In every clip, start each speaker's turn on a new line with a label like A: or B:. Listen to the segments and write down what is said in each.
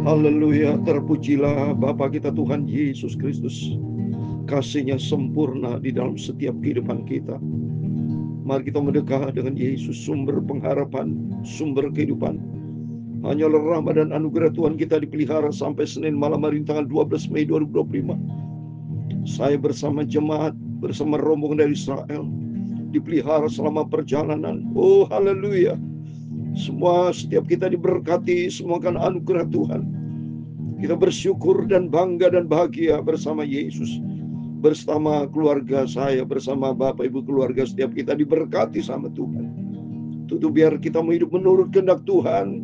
A: Haleluya, terpujilah Bapa kita Tuhan Yesus Kristus. Kasih-Nya sempurna di dalam setiap kehidupan kita. Mari kita mendekat dengan Yesus, sumber pengharapan, sumber kehidupan. Hanyalah rahmat dan anugerah Tuhan kita dipelihara sampai Senin malam hari tanggal 12 Mei 2025. Saya bersama jemaat, bersama rombongan dari Israel, dipelihara selama perjalanan. Oh haleluya. Setiap kita diberkati, semua kan anugerah Tuhan. Kita bersyukur dan bangga dan bahagia bersama Yesus. Bersama keluarga saya, bersama Bapak Ibu keluarga, setiap kita diberkati sama Tuhan. Itu biar kita hidup menurut kehendak Tuhan.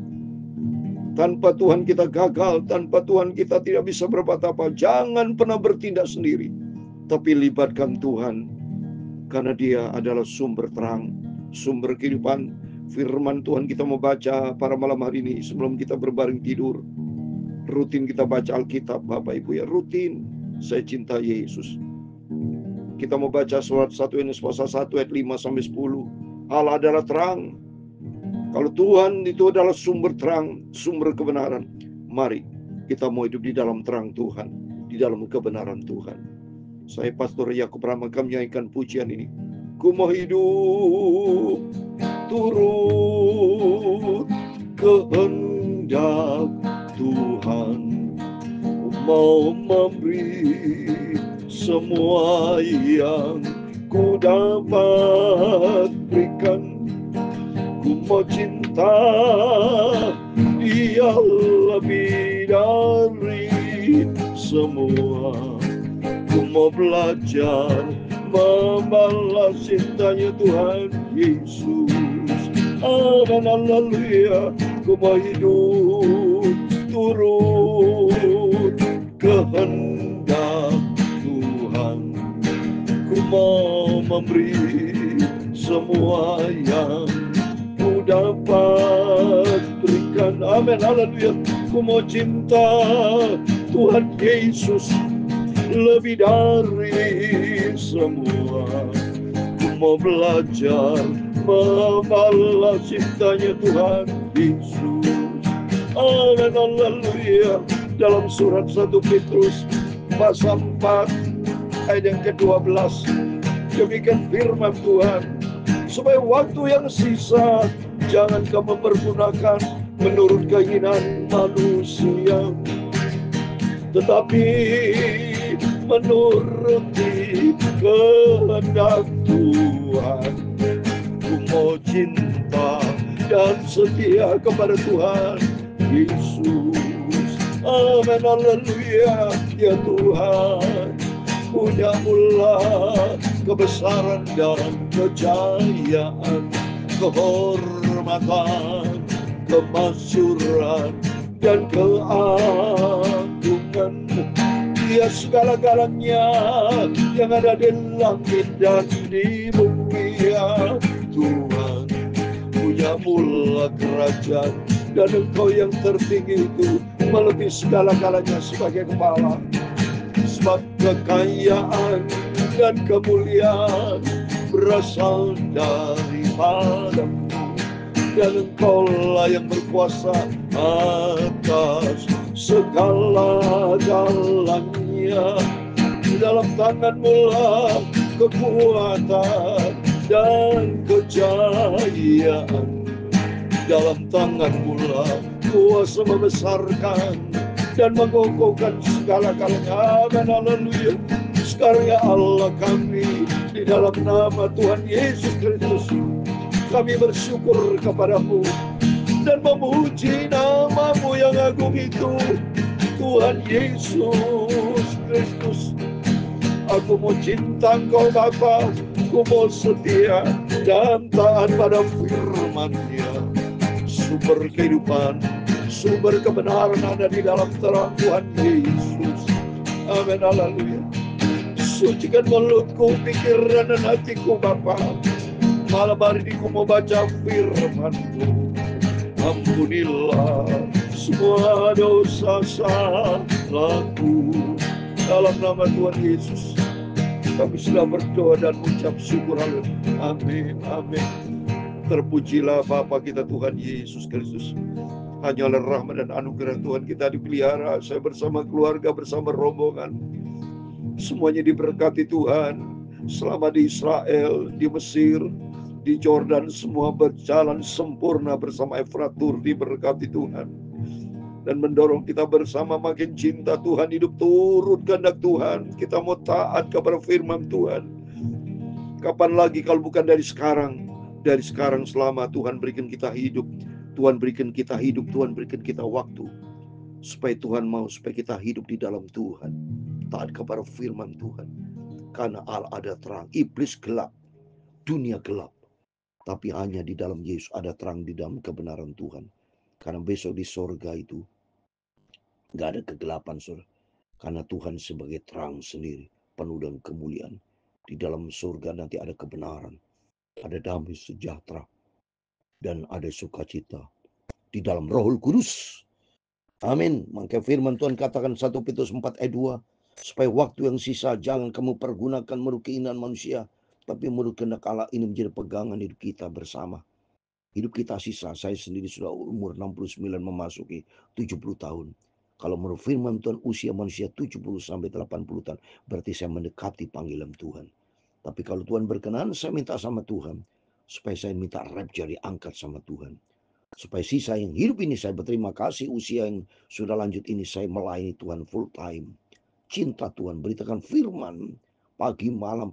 A: Tanpa Tuhan kita gagal, tanpa Tuhan kita tidak bisa berbuat apa. Jangan pernah bertindak sendiri, tapi libatkan Tuhan. Karena Dia adalah sumber terang, sumber kehidupan. Firman Tuhan kita mau baca pada malam hari ini sebelum kita berbaring tidur. Rutin kita baca Alkitab Bapak Ibu ya, rutin. Saya cinta Yesus. Kita mau baca surat 1 Yohanes pasal 1 ayat 5-10. Allah adalah terang. Kalau Tuhan itu adalah sumber terang, sumber kebenaran, mari kita mau hidup di dalam terang Tuhan, di dalam kebenaran Tuhan. Saya Pastor Yakub Ramaka menyanyikan pujian ini. Ku mau hidup turut kehendak Tuhan, ku mau memberi semua yang ku dapat berikan. Ku mau cinta Dia lebih dari semua. Ku mau belajar membalas cintanya Tuhan Yesus. Amin, haleluya. Ku mau hidup turut kehendak Tuhan. Ku mau memberi semua yang ku dapat berikan. Amin, haleluya. Ku mau cinta Tuhan Yesus lebih dari semua. Ku mau belajar membalas cintanya Tuhan Yesus. Amin, haleluya. Dalam surat 1 Petrus pasal 4 ayat yang ke-12, demikian firman Tuhan, supaya waktu yang sisa jangan kamu pergunakan menurut keinginan manusia, tetapi menuruti kehendak Tuhan. Ku mau cinta dan setia kepada Tuhan Yesus. Amin, haleluya. Ya Tuhan, punyamulah kebesaran dan kejayaan, kehormatan, kemasyuran, dan keagungan. Dia segala-galanya yang ada di langit dan di bumi. Ya Tuhan, punyamulah kerajaan, dan Engkau yang tertinggi itu melebihi segala-galanya sebagai kepala. Sebab kekayaan dan kemuliaan berasal daripadamu, dan Engkaulah yang berkuasa atas segala-galanya. Di dalam tangan-Mu lah kekuatan dan kejayaan. Dalam tangan-Mu lah kuasa membesarkan dan mengokohkan segala-galanya. Amin, haleluya. Sekarang ya Allah kami, di dalam nama Tuhan Yesus Kristus, kami bersyukur kepadamu dan memuji nama-Mu yang agung itu, Tuhan Yesus Kristus. Aku mau cinta Engkau Bapa, aku mau setia dan taat pada firman-Nya. Sumber kehidupan, sumber kebenaran ada di dalam terang Tuhan Yesus. Amin, haleluya. Sucikan mulutku, pikiran dan hatiku Bapa. Malam hari ini ku mau baca firman-Mu. Ampunilah semua dosa salahku. Dalam nama Tuhan Yesus kami sudah berdoa dan ucap syukur. Amin, amin. Terpujilah Bapa kita Tuhan Yesus Kristus. Hanyalah rahmat dan anugerah Tuhan kita dipelihara. Saya bersama keluarga, bersama rombongan, semuanya diberkati Tuhan. Selama di Israel, di Mesir, di Jordan, semua berjalan sempurna bersama Efratur, diberkati Tuhan. Dan mendorong kita bersama makin cinta Tuhan, hidup turut kehendak Tuhan. Kita mau taat kepada firman Tuhan. Kapan lagi kalau bukan dari sekarang? Dari sekarang selama Tuhan berikan kita hidup. Tuhan berikan kita hidup, Tuhan berikan kita waktu. Supaya Tuhan mau, supaya kita hidup di dalam Tuhan. Taat kepada firman Tuhan. Karena Allah ada terang, iblis gelap, dunia gelap. Tapi hanya di dalam Yesus ada terang, di dalam kebenaran Tuhan. Karena besok di sorga itu gak ada kegelapan, saudara. Karena Tuhan sebagai terang sendiri, penuh dengan kemuliaan. Di dalam surga nanti ada kebenaran, ada damai sejahtera, dan ada sukacita di dalam Roh Kudus. Amin. Maka firman Tuhan katakan 1 Petrus 4 ayat 2, supaya waktu yang sisa jangan kamu pergunakan menurut keinginan manusia, tapi menurut kehendak Allah. Ini menjadi pegangan hidup kita bersama. Hidup kita sisa, saya sendiri sudah umur 69 memasuki 70 tahun. Kalau menurut firman Tuhan usia manusia 70 sampai 80 tahun, berarti saya mendekati panggilan Tuhan. Tapi kalau Tuhan berkenan, saya minta sama Tuhan supaya saya minta rapture diangkat sama Tuhan. Supaya sisa yang hidup ini saya berterima kasih, usia yang sudah lanjut ini saya melayani Tuhan full time. Cinta Tuhan, beritakan firman pagi malam,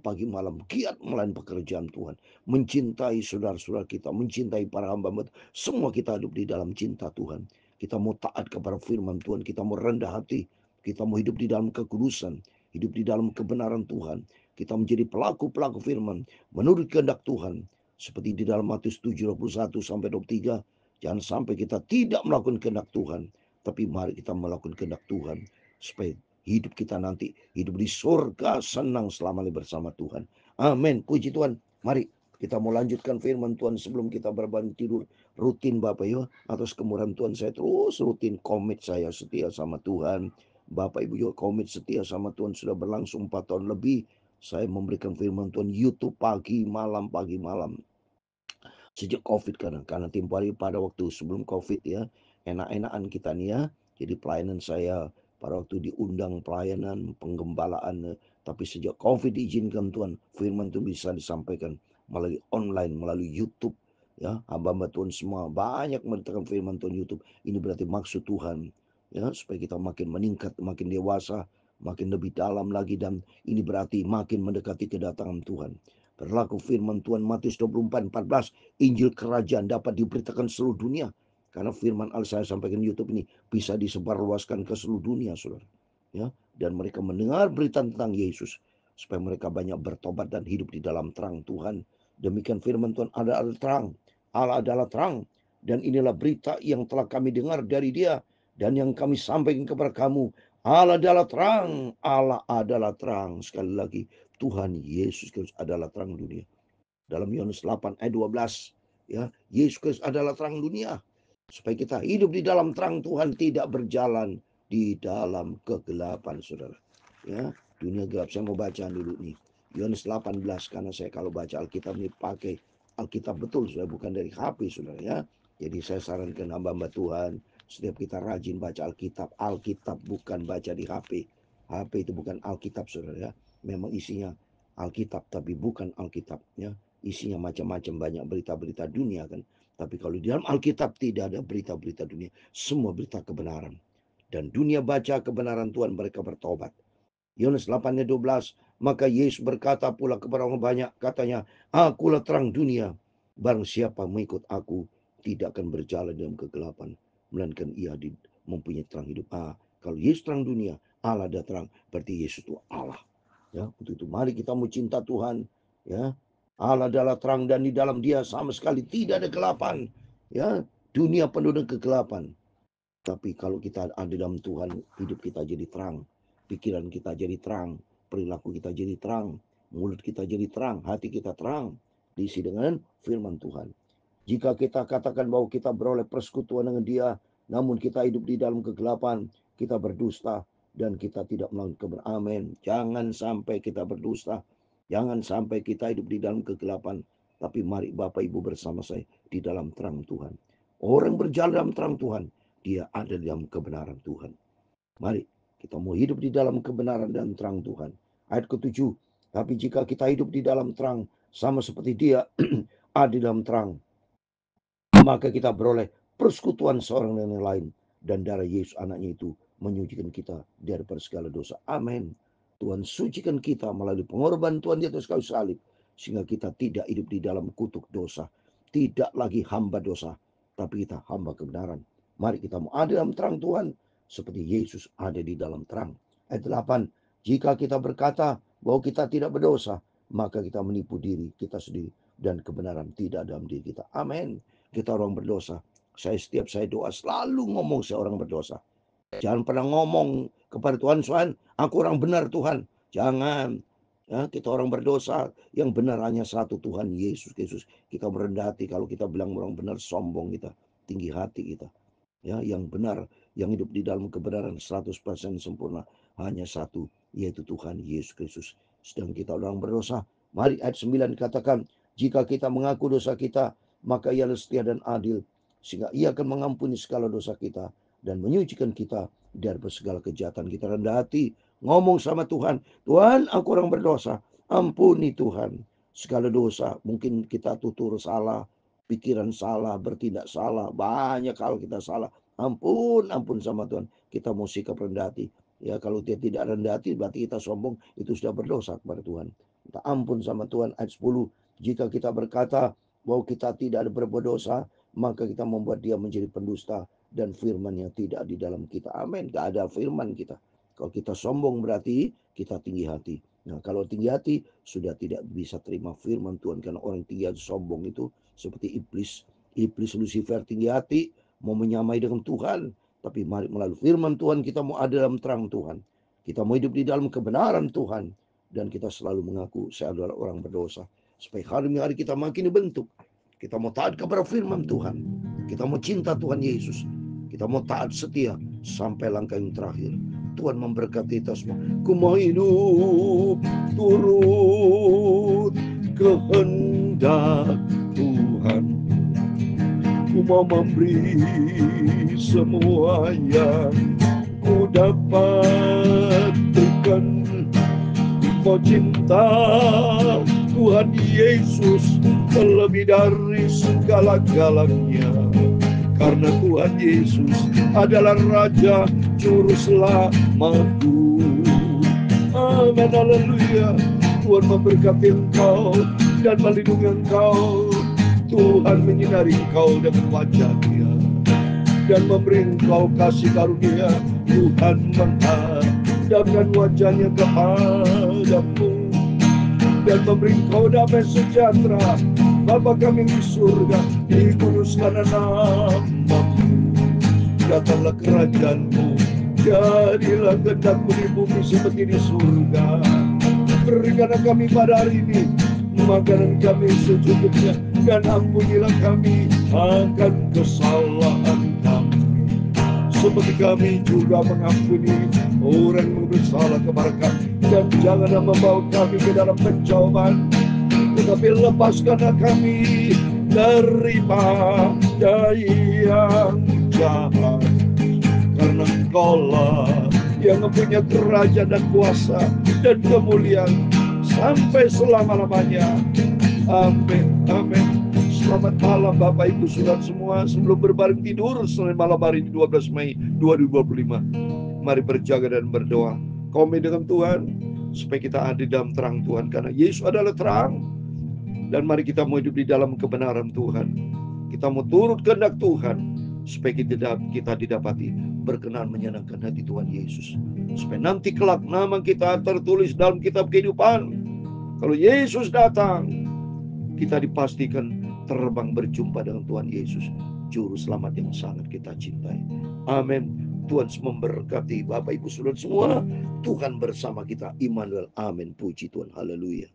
A: giat melayani pekerjaan Tuhan. Mencintai saudara-saudara kita, mencintai para hamba-hamba. Semua kita hidup di dalam cinta Tuhan. Kita mau taat kepada firman Tuhan, kita mau rendah hati, kita mau hidup di dalam kekudusan, hidup di dalam kebenaran Tuhan. Kita menjadi pelaku-pelaku firman menurut kehendak Tuhan. Seperti di dalam Matius 7:21 sampai 23, jangan sampai kita tidak melakukan kehendak Tuhan, tapi mari kita melakukan kehendak Tuhan supaya hidup kita nanti hidup di surga senang selamanya bersama Tuhan. Amin. Puji Tuhan. Mari kita mau lanjutkan firman Tuhan sebelum kita berbangun tidur. Rutin Bapak Ibu, atas kemurahan Tuhan saya terus rutin komit saya setia sama Tuhan. Bapak Ibu juga komit setia sama Tuhan sudah berlangsung 4 tahun lebih. Saya memberikan firman Tuhan YouTube pagi malam. Sejak COVID karena tempoh hari pada waktu sebelum COVID ya, enak-enakan kita nih ya. Jadi pelayanan saya pada waktu diundang pelayanan penggembalaan, tapi sejak COVID diizinkan Tuhan, firman itu bisa disampaikan melalui online, melalui YouTube ya. Hamba-hamba Tuhan semua banyak memberitakan firman Tuhan YouTube. Ini berarti maksud Tuhan ya, supaya kita makin meningkat, makin dewasa, makin lebih dalam lagi, dan ini berarti makin mendekati kedatangan Tuhan. Berlaku firman Tuhan Matius 24:14, Injil kerajaan dapat diberitakan seluruh dunia. Karena firman Allah saya sampaikan di YouTube ini bisa disebarluaskan ke seluruh dunia, saudara. Ya, dan mereka mendengar berita tentang Yesus supaya mereka banyak bertobat dan hidup di dalam terang Tuhan. Demikian firman Tuhan, ada terang, Allah adalah terang, dan inilah berita yang telah kami dengar dari Dia dan yang kami sampaikan kepada kamu. Allah adalah terang, Allah adalah terang. Sekali lagi, Tuhan Yesus Kristus adalah terang dunia. Dalam Yohanes 8 ayat 12, ya, Yesus Kristus adalah terang dunia. Supaya kita hidup di dalam terang Tuhan, tidak berjalan di dalam kegelapan, saudara. Ya, dunia gelap. Saya mau baca dulu nih. Yohanes 18, karena saya kalau baca Alkitab ini pakai Alkitab betul, saudara, bukan dari HP, saudara ya. Jadi saya sarankan hamba-hamba Tuhan, setiap kita rajin baca Alkitab. Alkitab bukan baca di HP. HP itu bukan Alkitab, saudara ya. Memang isinya Alkitab, tapi bukan Alkitab ya. Isinya macam-macam, banyak berita-berita dunia kan. Tapi kalau di dalam Alkitab tidak ada berita-berita dunia, semua berita kebenaran. Dan dunia baca kebenaran Tuhan, mereka bertobat. Yohanes 8 ayat 12, maka Yesus berkata pula kepada orang banyak, katanya, akulah terang dunia. Barang siapa mengikut aku, tidak akan berjalan dalam kegelapan, melainkan ia mempunyai terang hidup. Kalau Yesus terang dunia, Allah ada terang, berarti Yesus itu Allah. Ya, untuk itu mari kita mau cinta Tuhan. Ya, Allah adalah terang dan di dalam Dia sama sekali tidak ada kegelapan. Ya, dunia penuh dengan kegelapan. Tapi kalau kita ada dalam Tuhan, hidup kita jadi terang, pikiran kita jadi terang, perilaku kita jadi terang, mulut kita jadi terang, hati kita terang, diisi dengan firman Tuhan. Jika kita katakan bahwa kita beroleh persekutuan dengan Dia, namun kita hidup di dalam kegelapan, kita berdusta dan kita tidak melakukan kebenaran. Amin. Jangan sampai kita berdusta, jangan sampai kita hidup di dalam kegelapan. Tapi mari Bapak Ibu bersama saya di dalam terang Tuhan. Orang berjalan dalam terang Tuhan, dia ada di dalam kebenaran Tuhan. Mari kita mau hidup di dalam kebenaran dan terang Tuhan. Ayat ke-7, tapi jika kita hidup di dalam terang, sama seperti dia ada di dalam terang, maka kita beroleh persekutuan seorang dengan yang lain. Dan darah Yesus anaknya itu menyucikan kita daripada segala dosa. Amin. Tuhan sucikan kita melalui pengorbanan Tuhan di atas kayu salib. Sehingga kita tidak hidup di dalam kutuk dosa. Tidak lagi hamba dosa. Tapi kita hamba kebenaran. Mari kita mau ada dalam terang Tuhan. Seperti Yesus ada di dalam terang. Ayat 8. Jika kita berkata bahwa kita tidak berdosa, maka kita menipu diri kita sendiri. Dan kebenaran tidak dalam diri kita. Amin. Kita orang berdosa. Setiap saya doa selalu ngomong saya orang berdosa. Jangan pernah ngomong kepada Tuhan, aku orang benar Tuhan. Jangan. Ya, kita orang berdosa. Yang benar hanya satu, Tuhan Yesus Kristus. Kita merendah hati. Kalau kita bilang orang benar, sombong kita. Tinggi hati kita. Ya, yang benar, yang hidup di dalam kebenaran 100% sempurna. Hanya satu, yaitu Tuhan Yesus Kristus. Sedang kita orang berdosa. Mari ayat 9 katakan, jika kita mengaku dosa kita, maka ia setia dan adil, sehingga ia akan mengampuni segala dosa kita dan menyucikan kita dari segala kejahatan. Kita rendah hati, ngomong sama Tuhan, Tuhan aku orang berdosa, ampuni Tuhan segala dosa. Mungkin kita tutur salah, pikiran salah, bertindak salah, banyak hal kita salah. Ampun sama Tuhan. Kita mau sikap rendah hati. Ya, kalau dia tidak rendah hati berarti kita sombong, itu sudah berdosa kepada Tuhan. Kita ampun sama Tuhan. Ayat 10, jika kita berkata bahwa kita tidak ada berbuat dosa, maka kita membuat dia menjadi pendusta dan firman yang tidak di dalam kita. Amin. Tidak ada firman kita. Kalau kita sombong berarti kita tinggi hati. Nah, kalau tinggi hati sudah tidak bisa terima firman Tuhan, karena orang tinggi hati sombong itu seperti iblis. Iblis Lucifer tinggi hati, mau menyamai dengan Tuhan. Tapi mari melalui firman Tuhan kita mau ada dalam terang Tuhan. Kita mau hidup di dalam kebenaran Tuhan. Dan kita selalu mengaku saya adalah orang berdosa. Supaya hari demi hari kita makin dibentuk. Kita mau taat kepada firman Tuhan. Kita mau cinta Tuhan Yesus. Kita mau taat setia sampai langkah yang terakhir. Tuhan memberkati kita semua. Ku mau hidup turut kehendak Tuhan. Ku mau memberi semua yang ku dapatkan. Mau cinta Tuhan Yesus lebih dari segala-galanya. Karena Tuhan Yesus adalah Raja Juru Selamatku. Amin, haleluya. Tuhan memberkati engkau dan melindungi engkau. Tuhan menyinari engkau dengan wajah-Nya dan memberi engkau kasih karunia. Tuhan menghadapkan wajah-Nya kepadamu dan memberi engkau damai sejahtera. Bapa kami di surga, dikuduskanlah nama-Mu. Datanglah kerajaan-Mu, jadilah kehendak-Mu di bumi seperti di surga. Berikanlah kami pada hari ini makanan kami secukupnya, dan ampunilah kami akan kesalahan kami, seperti kami juga mengampuni orang yang bersalah kepada kami. Dan janganlah membawa kami ke dalam pencobaan, tetapi lepaskanlah kami daripada yang jahat. Karena Engkau-lah yang mempunyai kerajaan dan kuasa dan kemuliaan sampai selama-lamanya. Amin, amin. Selamat malam Bapak Ibu Saudara semua. Sebelum berbaring tidur Senin malam hari ini 12 Mei 2025, mari berjaga dan berdoa komit dengan Tuhan supaya kita ada di dalam terang Tuhan, karena Yesus adalah terang. Dan mari kita mau hidup di dalam kebenaran Tuhan. Kita mau turut kehendak Tuhan supaya kita didapati berkenan menyenangkan hati Tuhan Yesus, supaya nanti kelak nama kita tertulis dalam kitab kehidupan. Kalau Yesus datang, kita dipastikan terbang berjumpa dengan Tuhan Yesus, Juru Selamat yang sangat kita cintai. Amin. Tuhan memberkati Bapak Ibu Saudara semua. Tuhan bersama kita, Immanuel. Amin. Puji Tuhan. Haleluya.